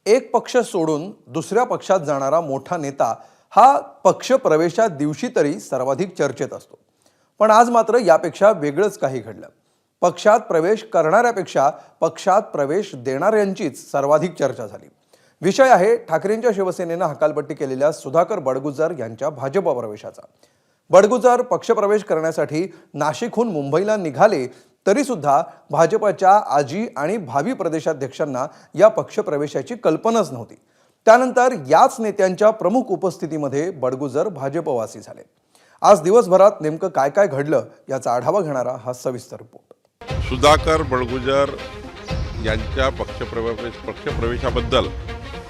एक पक्ष सोडून दुसऱ्या पक्षात जाणारा मोठा नेता हा पक्ष प्रवेशा दिवशी तरी सर्वाधिक चर्चेत असतो. पण आज मात्र यापेक्षा वेगळंच काही घडलं. पक्षात प्रवेश करणाऱ्यापेक्षा पक्षात प्रवेश देणाऱ्यांचीच सर्वाधिक चर्चा झाली. विषय आहे ठाकरेंच्या शिवसेनेनं हकालपट्टी केलेल्या सुधाकर बडगुजर यांच्या भाजप प्रवेशाचा. बडगुजर पक्षप्रवेश करण्यासाठी नाशिकहून मुंबईला निघाले तरी सुद्धा भाजपच्या आजी आणि भावी प्रदेशाध्यक्षांना या पक्षप्रवेशाची कल्पनाच नव्हती. त्यानंतर याच नेत्यांच्या प्रमुख उपस्थितीमध्ये बडगुजर भाजपवासी झाले. आज दिवसभरात नेमकं काय काय घडलं याचा आढावा घेणारा हा सविस्तर रिपोर्ट. सुधाकर बडगुजर यांच्या पक्षप्रवेशाबद्दल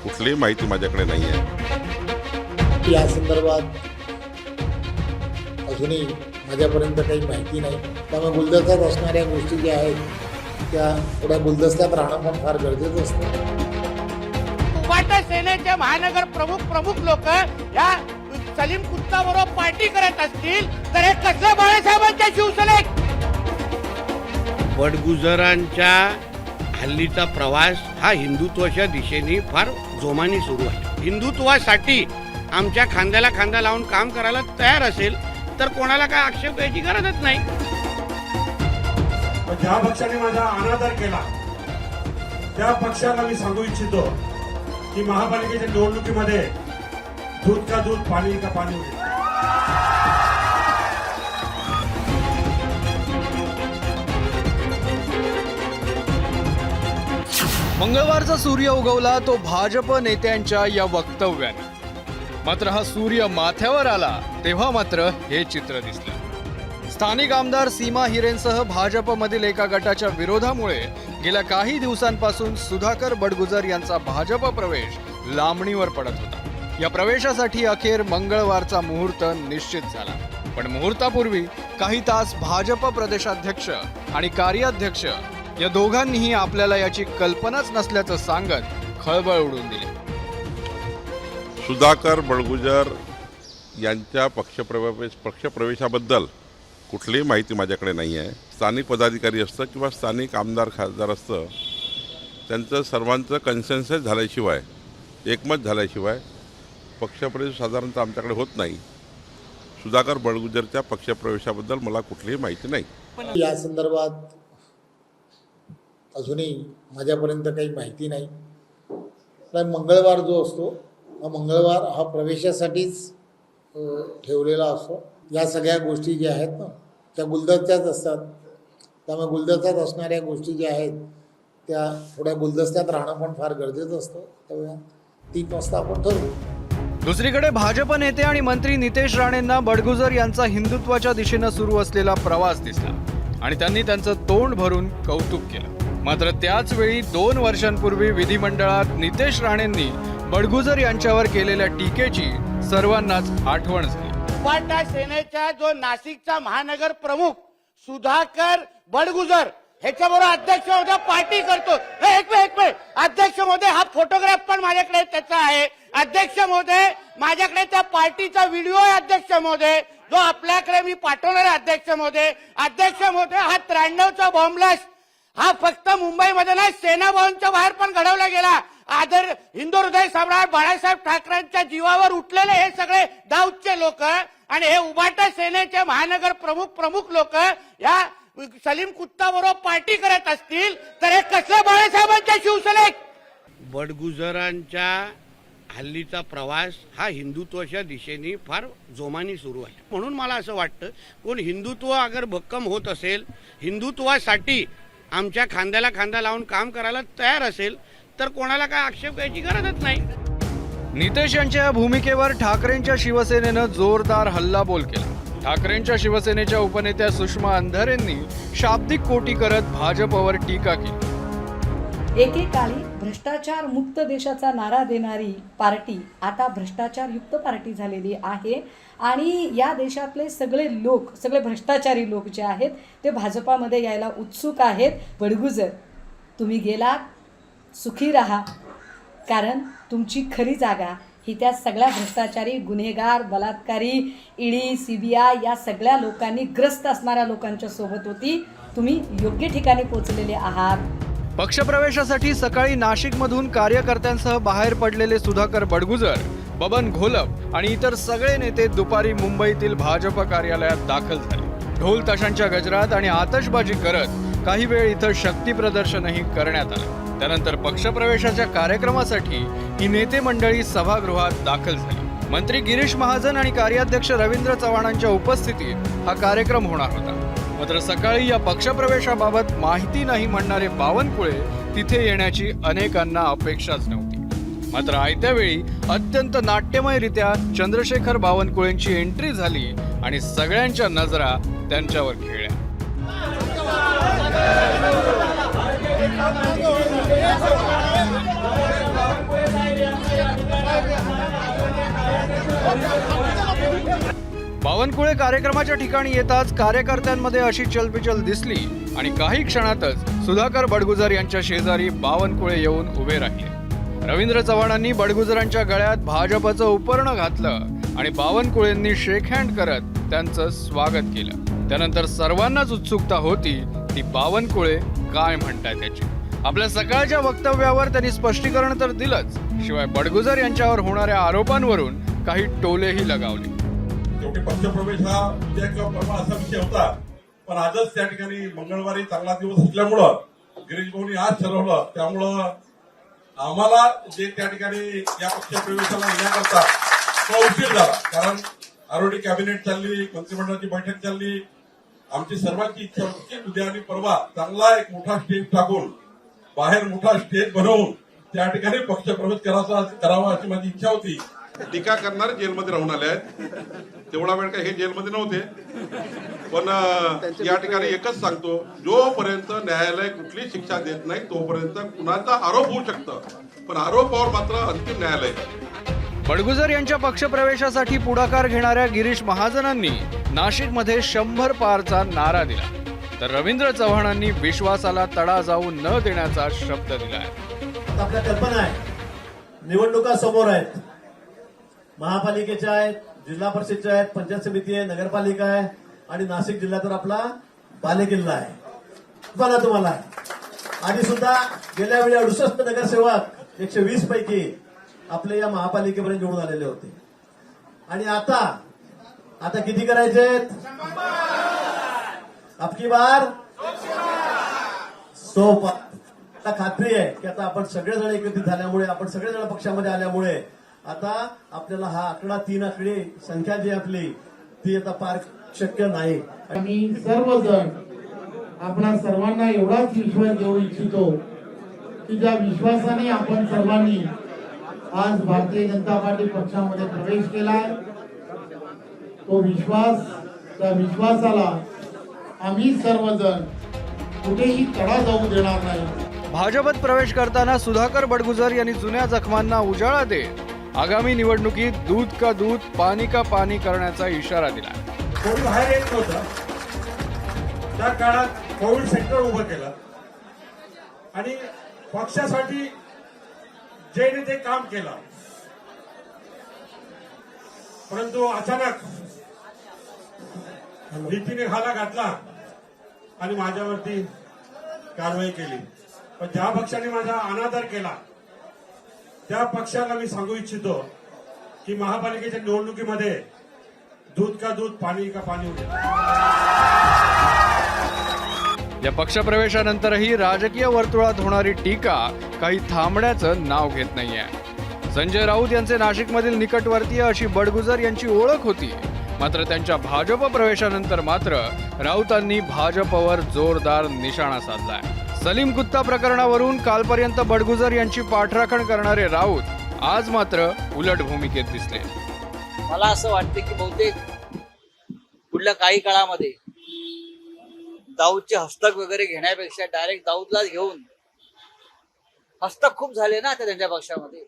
कुठलीही माहिती माझ्याकडे नाही आहे. या संदर्भात अजूनही माझ्यापर्यंत काही माहिती नाही. त्यामुळे गुलदस्त्यात असणाऱ्या गोष्टी ज्या आहेत त्या थोड्या गुलदस्त्यात राहणं पण फार गरजेचं असतं. उभाटा सेनेचे महानगर प्रमुख लोक या सलीम कुत्ताबरोबर पार्टी करत असतील तर हे कसलं बाळासाहेबांच्या शिवसेनेत. बडगुजरांच्या हल्लीचा प्रवास हा हिंदुत्वाच्या दिशेने फार जोमाने सुरू आहे. हिंदुत्वासाठी आमच्या खांद्याला खांदा लावून काम करायला तयार असेल तर कोणाला काय आक्षेप घ्यायची गरजच नाही. ज्या पक्षाने माझा अनादर केला त्या पक्षाला मी सांगू इच्छितो की महापालिकेच्या निवडणुकीमध्ये दूध का दूध पाणी का पाणी होईल. मंगळवारचा सूर्य उगवला तो भाजप नेत्यांच्या या वक्तव्याने. मात्र हा सूर्य माथ्यावर आला तेव्हा मात्र हे चित्र दिसलं. स्थानिक आमदार सीमा हिरेंसह भाजपमधील एका गटाच्या विरोधामुळे गेल्या काही दिवसांपासून सुधाकर बडगुजर यांचा भाजप प्रवेश लांबणीवर पडत होता. या प्रवेशासाठी अखेर मंगळवारचा मुहूर्त निश्चित झाला. पण मुहूर्तापूर्वी काही तास भाजप प्रदेशाध्यक्ष आणि कार्याध्यक्ष या दोघांनीही आपल्याला याची कल्पनाच नसल्याचं सांगत खळबळ उडवून दिली. सुधाकर बडगुजर यांच्या पक्षप्रवेशाबद्दल कुठलीही माहिती माझ्याकडे नाही आहे. स्थानिक पदाधिकारी असतं किंवा स्थानिक आमदार खासदार असतं, त्यांचं सर्वांचं कन्सेन्सस झाल्याशिवाय, एकमत झाल्याशिवाय पक्षप्रवेश साधारणतः आमच्याकडे होत नाही. सुधाकर बडगुजरच्या पक्षप्रवेशाबद्दल मला कुठलीही माहिती नाही. या संदर्भात अजूनही माझ्यापर्यंत काही माहिती नाही. पण मंगळवार जो असतो हा मंगळवार हा प्रवेशासाठीच ठेवलेला असतो. या सगळ्या गोष्टी ज्या आहेत ना त्या गुलदस्त्यात असतात. त्यामुळे गुलदस्त्यात असणाऱ्या गोष्टी ज्या आहेत त्या थोड्या गुलदस्त्यात राहणं पण फार गरजेचं असतं. त्यामुळे 3 वाजता आपण ठरवू. दुसरीकडे भाजप नेते आणि मंत्री नितेश राणेंना बडगुजर यांचा हिंदुत्वाच्या दिशेनं सुरू असलेला प्रवास दिसला आणि त्यांनी त्यांचं तोंड भरून कौतुक केलं. मात्र त्याच वेळी 2 वर्षांपूर्वी विधिमंडळात नितेश राणेंनी बडगुजर यांच्यावर केलेल्या टीकेची सर्वांनाच आठवण झाली. उभाटा सेनेचा जो नाशिकचा महानगर प्रमुख सुधाकर बडगुजर ह्याच्याबरोबर अध्यक्ष महोदय पार्टी करतो. एक मिनिट अध्यक्ष महोदय हा फोटोग्राफ पण माझ्याकडे त्याचा आहे. अध्यक्ष महोदय माझ्याकडे त्या पार्टीचा व्हिडिओ आहे. अध्यक्ष महोदय जो आपल्याकडे मी पाठवणार आहे. अध्यक्ष महोदय हा 93चा बॉम्ब ब्लास्ट हा फक्त मुंबईमध्ये नाही सेना भवनच्या बाहेर पण घडवला गेला. आदर हिंदू हृदय सम्राट बाळासाहेब ठाकरेंच्या जीवावर उठलेले हे सगळे दाऊदचे लोक आणि हे उभाटा सेनेचे महानगर प्रमुख लोक या सलीम कुत्ताबरोबर पार्टी करत असतील तर हे कसलं बाळासाहेबांच्या शिवसेनेत. बडगुजरांच्या हल्लीचा प्रवास हा हिंदुत्वाच्या दिशेने फार जोमाने सुरू आहे. म्हणून मला असं वाटतं कोण हिंदुत्व अगर भक्कम होत असेल, हिंदुत्वासाठी आमच्या खांद्याला खांदा लावून काम करायला तयार असेल तर कोणाला काय आक्षेप घ्यायची गरजच नाही. नितेश यांच्या या भूमिकेवर ठाकरेंच्या शिवसेनेनं जोरदार हल्लाबोल केला. ठाकरेंच्या शिवसेनेच्या उपनेत्या सुषमा अंधारेंनी शाब्दिक कोटी करत भाजपवर टीका केली. एकेकाळी भ्रष्टाचार मुक्त देशाचा नारा देणारी पार्टी आता भ्रष्टाचार युक्त पार्टी झालेली आहे आणि या देशातले सगळे भ्रष्टाचारी लोक जे आहेत ते भाजपामध्ये यायला उत्सुक आहेत. बडगुजर तुम्ही गेलात, सुखी राहा, कारण तुमची खरी जागा ही त्या सगळ्या भ्रष्टाचारी, गुन्हेगार, बलात्कारी, ईडी, CBI या सगळ्या लोकांनी ग्रस्त असणाऱ्या लोकांच्या सोबत होती. तुम्ही योग्य ठिकाणी पोहोचलेले आहात. पक्षप्रवेशासाठी सकाळी नाशिकमधून कार्यकर्त्यांसह बाहेर पडलेले सुधाकर बडगुजर, बबन घोलप आणि इतर सगळे नेते दुपारी मुंबईतील भाजप कार्यालयात दाखल झाले. ढोल ताशांच्या गजरात आणि आतषबाजी करत काही वेळ इथं शक्ती प्रदर्शनही करण्यात आलं. त्यानंतर पक्षप्रवेशाच्या कार्यक्रमासाठी ही नेते मंडळी सभागृहात दाखल झाली. मंत्री गिरीश महाजन आणि कार्याध्यक्ष रवींद्र चव्हाणांच्या उपस्थितीत हा कार्यक्रम होणार होता. मात्र सकाळी या पक्षप्रवेशाबाबत माहिती नाही म्हणणारे बावनकुळे तिथे येण्याची अनेकांना अपेक्षाच नव्हती. मात्र आयत्या वेळी अत्यंत नाट्यमयरित्या चंद्रशेखर बावनकुळेंची एंट्री झाली आणि सगळ्यांच्या नजरा त्यांच्यावर खेळल्या. बावनकुळे कार्यक्रमाच्या ठिकाणी येताच कार्यकर्त्यांमध्ये अशी चलबिचल दिसली आणि काही क्षणातच सुधाकर बडगुजर यांच्या शेजारी बावनकुळे येऊन उभे राहिले. रवींद्र चव्हाणांनी बडगुजरांच्या गळ्यात भाजपचं उपर्ण घातलं आणि बावनकुळेंनी शेक हँड करत त्यांचं स्वागत केलं. त्यानंतर सर्वांनाच उत्सुकता होती ती बावनकुळे काय म्हणताय त्याची. आपल्या सकाळच्या वक्तव्यावर त्यांनी स्पष्टीकरण तर दिलंच, शिवाय बडगुजर यांच्यावर होणाऱ्या आरोपांवरून काही टोलेही लगावले. शेवटी पक्षप्रवेश हा उद्या किंवा परवा असा विषय होता, पण आजच त्या ठिकाणी मंगळवारी चांगला दिवस असल्यामुळं गिरीश भाऊनी आज ठरवलं. त्यामुळं आम्हाला जे त्या ठिकाणी या पक्षप्रवेशाला येण्याकरता तो उशीर झाला, कारण आरोडी कॅबिनेट चालली, मंत्रिमंडळाची बैठक चालली. आमची सर्वांची इच्छा होती की उद्या आणि परवा चांगला एक मोठा स्टेज टाकून बाहेर मोठा स्टेज बनवून त्या ठिकाणी पक्षप्रवेश करावा अशी माझी इच्छा होती. टीका करणारे जेलमध्ये राहून आले आहेत, तेवढा वेळ काही हे जेलमध्ये नव्हते. पण या ठिकाणी एकच सांगतो, जोपर्यंत न्यायालय कुठली शिक्षा देत नाही तोपर्यंत कुणाचा आरोप होऊ शकतं, पण आरोपावर मात्र अंतिम न्यायालय. बडगुजर यांच्या पक्षप्रवेशासाठी पुढाकार घेणाऱ्या गिरीश महाजनांनी नाशिकमध्ये 100 पारचा नारा दिला, तर रवींद्र चव्हाणांनी विश्वासाला तडा जाऊ न देण्याचा शब्द दिलाय. आपल्या कल्पना आहे, निवडणुका समोर आहेत, महापालिकेच्या आहेत, जिल्हा परिषदच्या आहेत, पंचायत समिती आहे, नगरपालिका आहे आणि नाशिक जिल्हा तर आपला बालेकिल्ला आहे. कल्पना तुम्हाला आधी सुद्धा गेल्या वेळी 68 नगरसेवक 120 पैकी आपले या महापालिकेपर्यंत निवडून आलेले होते. आणि आता किती करायचे? अबकी बार 100 पार. खात्री आहे की आता आपण सगळेजण एकत्रित झाल्यामुळे, आपण सगळेजण पक्षामध्ये आल्यामुळे आता आपल्याला हा आकडा 3 आकडी संख्या जी आपली ती आता पार शक्य नाही. आम्ही सर्वजण आपणा सर्वांना एवढाच विश्वास देऊ इच्छितो की ज्या विश्वासाने आपण सर्वांनी आज भारतीय जनता पार्टी पक्षामध्ये प्रवेश केलाय, तो विश्वास, त्या विश्वासाला आम्ही सर्वजण कुठेही तडा जाऊ देणार नाही. भाजपत प्रवेश करताना सुधाकर बडगुजर यांनी जुन्या जखमांना उजाळा देत आगामी निवडणुकीत दूध का दूध, पाणी का पाणी करण्याचा इशारा दिला. कोणी बाहेर येत नव्हतं, त्या काळात कोविड सेंटर उभं केलं आणि पक्षासाठी जे ते काम केलं. परंतु अचानक नीतीने घाला घातला आणि माझ्यावरती कारवाई केली. पण ज्या पक्षाने माझा अनादर केला त्या पक्षाला मी सांगू इच्छितो की महापालिकेच्या निवडणुकीमध्ये दूध का दूध, पाणी का पाणी होते. या पक्षप्रवेशानंतरही राजकीय वर्तुळात होणारी टीका काही थांबण्याचं नाव घेत नाहीये. संजय राऊत यांचे नाशिकमधील निकटवर्तीय अशी बडगुजर यांची ओळख होती. मात्र त्यांच्या भाजप प्रवेशानंतर मात्र राऊतांनी भाजपवर जोरदार निशाणा साधलाय. सलीम कुत्ता प्रकरणावरून कालपर्यंत बडगुजर यांची पाठराखण करणारे राऊत आज मात्र उलट भूमिकेत दिसले. मला असं वाटतं की बहुतेक पुढल्या काही काळामध्ये दाऊदचे हस्तक वगैरे घेण्यापेक्षा डायरेक्ट दाऊदला घेऊन हस्तक खूप झाले ना आता त्यांच्या पक्षामध्ये.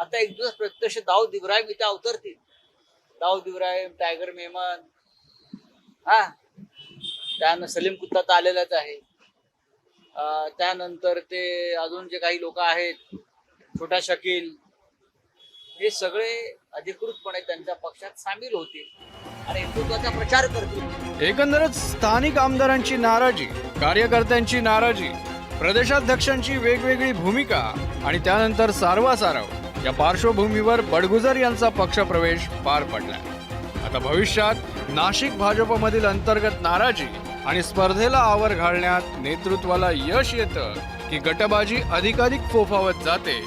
आता एक दिवस प्रत्यक्ष दाऊद इब्राहिम इथे अवतरतील. दाऊद इब्राहिम, टायगर मेमन, त्यानंतर सलीम कुत्ता तर आलेलाच आहे. त्यानंतर ते अजून जे काही लोक आहेत, छोटा शकील, हे सगळे अधिकृतपणे त्यांच्या पक्षात सामील होतील आणि हिंदुत्वाचा प्रचार करतील. एकंदरच स्थानिक आमदारांची नाराजी, कार्यकर्त्यांची नाराजी प्रदेशाध्यक्षांची वेगवेगळी भूमिका आणि त्यानंतर सारवासारव या पार्श्वभूमीवर बडगुजर यांचा पक्षप्रवेश पार पडलाय. आता भविष्यात नाशिक भाजपमधील अंतर्गत नाराजी आणि स्पर्धेला आवर घालण्यात नेतृत्वाला यश येतं की गटबाजी अधिकाधिक फोफावत जाते,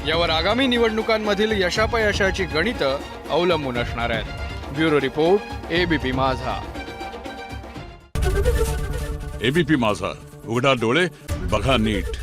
यावर आगामी निवडणुकांमधील यशापयशाची गणितं अवलंबून असणार आहेत. ब्युरो रिपोर्ट, एबीपी माझा. एबीपी माझा, उघडा डोळे बघा नीट.